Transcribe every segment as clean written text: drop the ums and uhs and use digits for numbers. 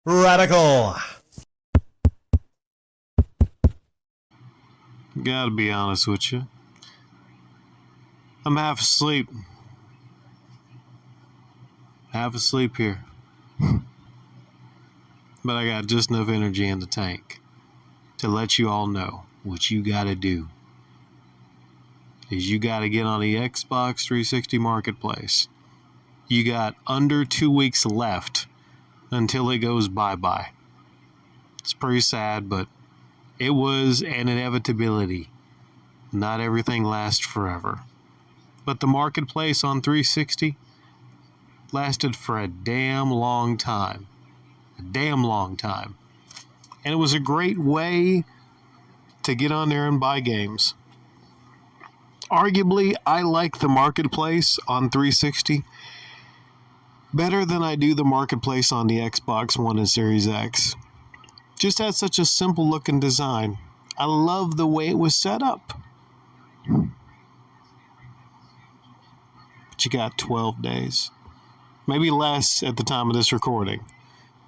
Radical. Gotta be honest with you. I'm half asleep. Half asleep here. But I got just enough energy in the tank to let you all know what you gotta do. Is you gotta get on the Xbox 360 Marketplace. You got under 2 weeks left until it goes bye-bye. It's pretty sad, but it was an inevitability. Not everything lasts forever. But the Marketplace on 360 lasted for a damn long time. A damn long time. And it was a great way to get on there and buy games. Arguably, I like the Marketplace on 360 better than I do the Marketplace on the Xbox One and Series X. Just has such a simple looking design. I love the way it was set up. But you got 12 days, maybe less at the time of this recording,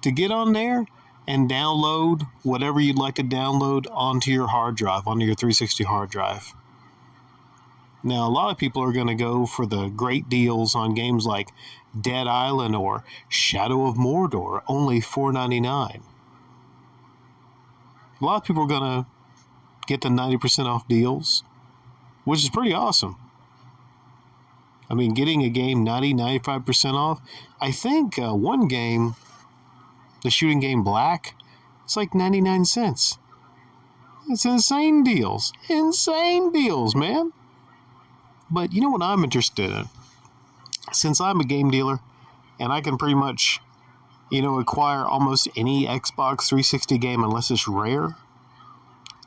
to get on there and download whatever you'd like to download onto your hard drive, onto your 360 hard drive. Now, a lot of people are going to go for the great deals on games like Dead Island or Shadow of Mordor, only $4.99. A lot of people are going to get the 90% off deals, which is pretty awesome. I mean, getting a game 95% off. I think one game, the shooting game Black, it's like 99 cents. It's insane deals. Insane deals, man. But you know what I'm interested in? Since I'm a game dealer and I can pretty much, acquire almost any Xbox 360 game unless it's rare,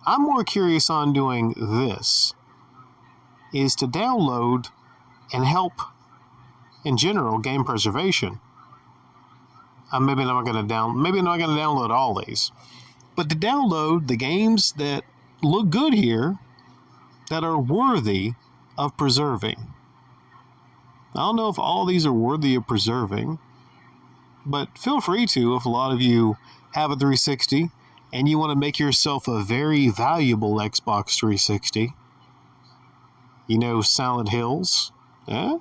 I'm more curious on doing this, is to download and help, in general, game preservation. I'm maybe not going to download all these, but to download the games that look good here, that are worthy of preserving. I don't know if all these are worthy of preserving, but feel free to, if a lot of you have a 360 and you want to make yourself a very valuable Xbox 360. Silent Hills. Yeah?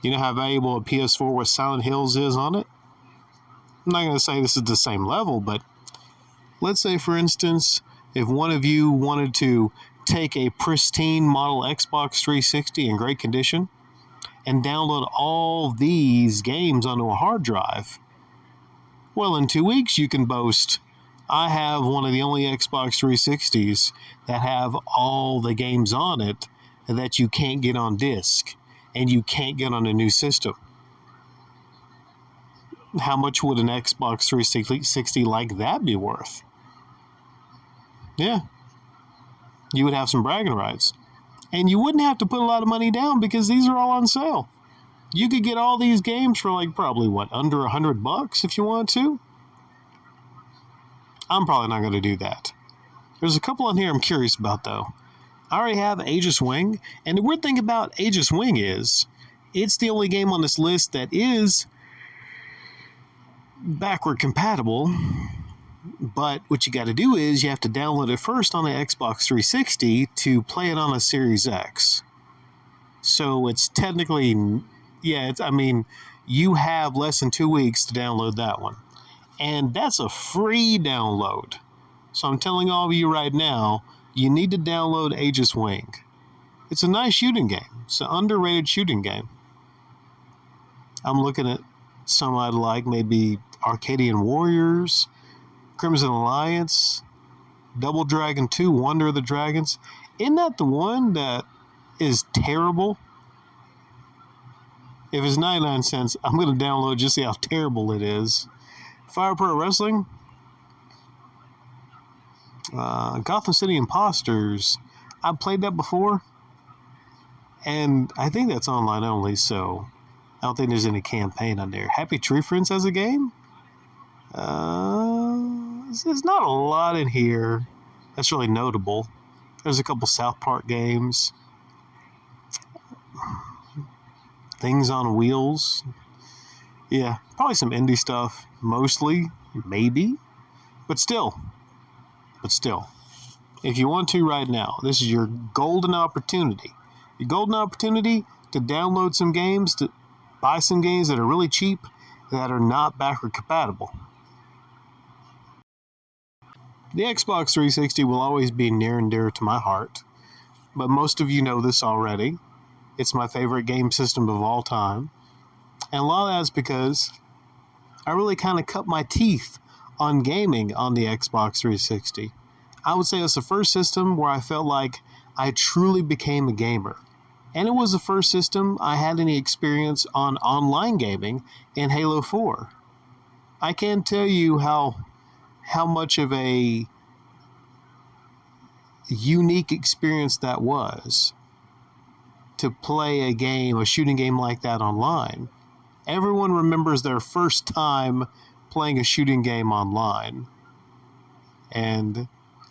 You know how valuable a PS4 with Silent Hills is on it? I'm not going to say this is the same level, but let's say, for instance, if one of you wanted to take a pristine model Xbox 360 in great condition and download all these games onto a hard drive, well, in 2 weeks you can boast, I have one of the only Xbox 360s that have all the games on it that you can't get on disc and you can't get on a new system. How much would an Xbox 360 like that be worth? Yeah. You would have some bragging rights. And you wouldn't have to put a lot of money down because these are all on sale. You could get all these games for probably under $100 if you want to. I'm probably not going to do that. There's a couple on here I'm curious about, though. I already have Aegis Wing, and the weird thing about Aegis Wing is it's the only game on this list that is backward compatible. But what you got to do is you have to download it first on the Xbox 360 to play it on a Series X. So it's technically, you have less than 2 weeks to download that one. And that's a free download. So I'm telling all of you right now, you need to download Aegis Wing. It's a nice shooting game. It's an underrated shooting game. I'm looking at some I'd like, maybe Arcadian Warriors, Crimson Alliance, Double Dragon 2, Wonder of the Dragons. Isn't that the one that is terrible? If it's 99 cents, I'm going to download just to see how terrible it is. Fire Pro Wrestling, Gotham City Imposters. I've played that before, and I think that's online only, so I don't think there's any campaign on there. Happy Tree Friends has a game. There's not a lot in here that's really notable. There's a couple South Park games. Things on Wheels. Yeah, probably some indie stuff, mostly. maybe. But still, if you want to right now, this is your golden opportunity. Your golden opportunity to download some games, to buy some games that are really cheap, that are not backward compatible. The Xbox 360 will always be near and dear to my heart, but most of you know this already. It's my favorite game system of all time. And a lot of that is because I really kind of cut my teeth on gaming on the Xbox 360. I would say it's the first system where I felt like I truly became a gamer. And it was the first system I had any experience on online gaming in Halo 4. I can't tell you how much of a unique experience that was to play a shooting game like that online. Everyone remembers their first time playing a shooting game online. And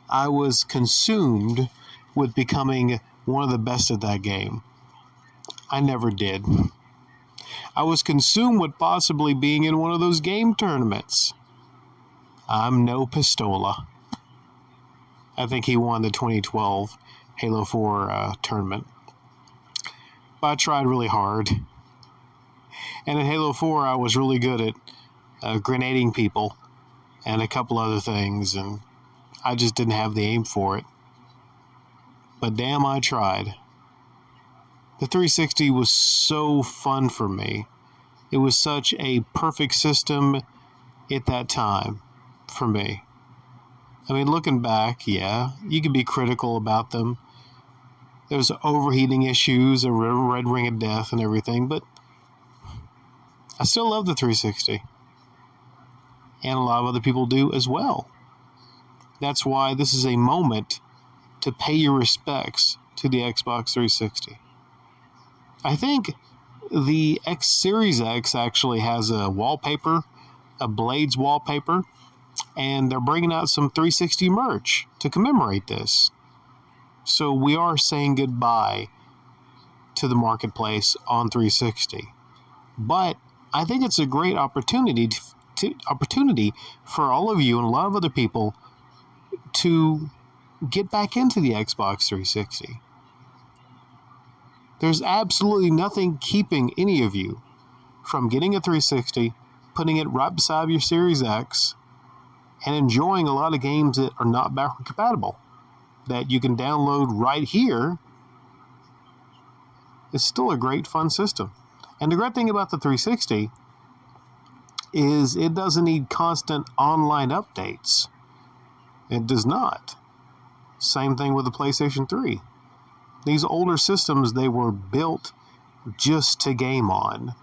I was consumed with becoming one of the best at that game. I never did. I was consumed with possibly being in one of those game tournaments. I'm no Pistola. I think he won the 2012 Halo 4 tournament. But I tried really hard. And in Halo 4, I was really good at grenading people and a couple other things, and I just didn't have the aim for it. But damn, I tried. The 360 was so fun for me. It was such a perfect system at that time for me. I mean, looking back, yeah, you could be critical about them. There was overheating issues, a red ring of death and everything, but I still love the 360. And a lot of other people do as well. That's why this is a moment to pay your respects to the Xbox 360. I think the X Series X actually has a wallpaper, a Blades wallpaper, and they're bringing out some 360 merch to commemorate this. So we are saying goodbye to the marketplace on 360. But I think it's a great opportunity for all of you and a lot of other people to get back into the Xbox 360. There's absolutely nothing keeping any of you from getting a 360, putting it right beside your Series X, and enjoying a lot of games that are not backward compatible, that you can download right here. It's still a great, fun system. And the great thing about the 360 is it doesn't need constant online updates. It does not. Same thing with the PlayStation 3. These older systems, they were built just to game on.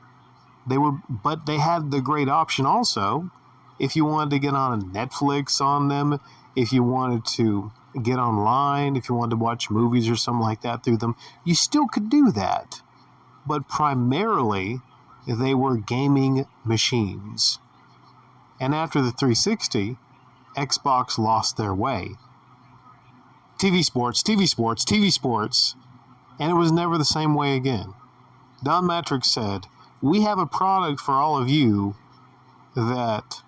But they had the great option also, if you wanted to get on a Netflix on them, if you wanted to get online, if you wanted to watch movies or something like that through them, you still could do that. But primarily, they were gaming machines. And after the 360, Xbox lost their way. TV sports, and it was never the same way again. Don Matrix said, "We have a product for all of you that,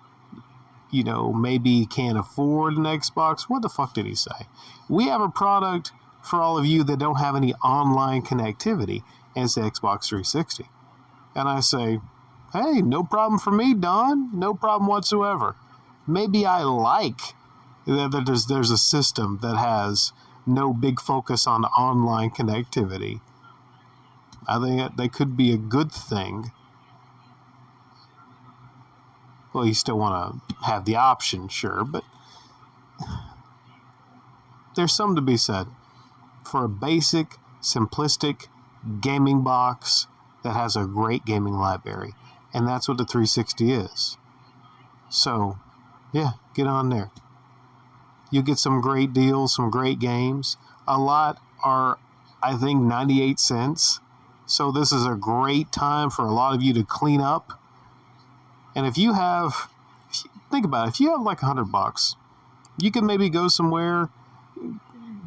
maybe can't afford an Xbox." What the fuck did he say? "We have a product for all of you that don't have any online connectivity," and it's the Xbox 360. And I say, hey, no problem for me, Don. No problem whatsoever. Maybe I like that there's a system that has no big focus on online connectivity. I think that could be a good thing. Well, you still want to have the option, sure, but there's something to be said for a basic, simplistic gaming box that has a great gaming library. And that's what the 360 is. So, yeah, get on there. You get some great deals, some great games. A lot are, I think, 98 cents. So this is a great time for a lot of you to clean up. And think about it, if you have like $100, you can maybe go somewhere,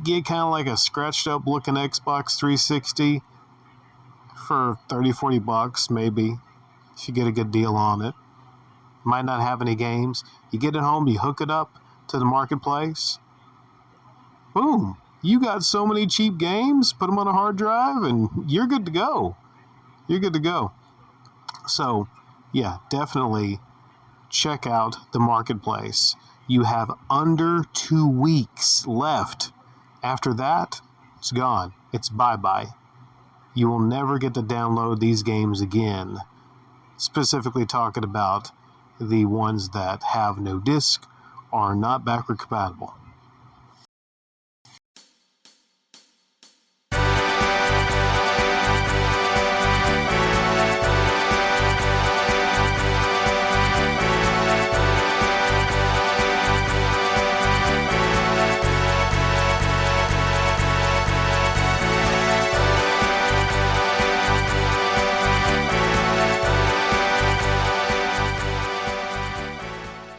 get kind of like a scratched up looking Xbox 360 for $30, $40 maybe, if you get a good deal on it. might not have any games. You get it home, you hook it up to the marketplace. Boom. You got so many cheap games, put them on a hard drive, and you're good to go. You're good to go. So, yeah, definitely check out the marketplace. You have under 2 weeks left. After that, it's gone. It's bye-bye. You will never get to download these games again. Specifically talking about the ones that have no disc, are not backward compatible.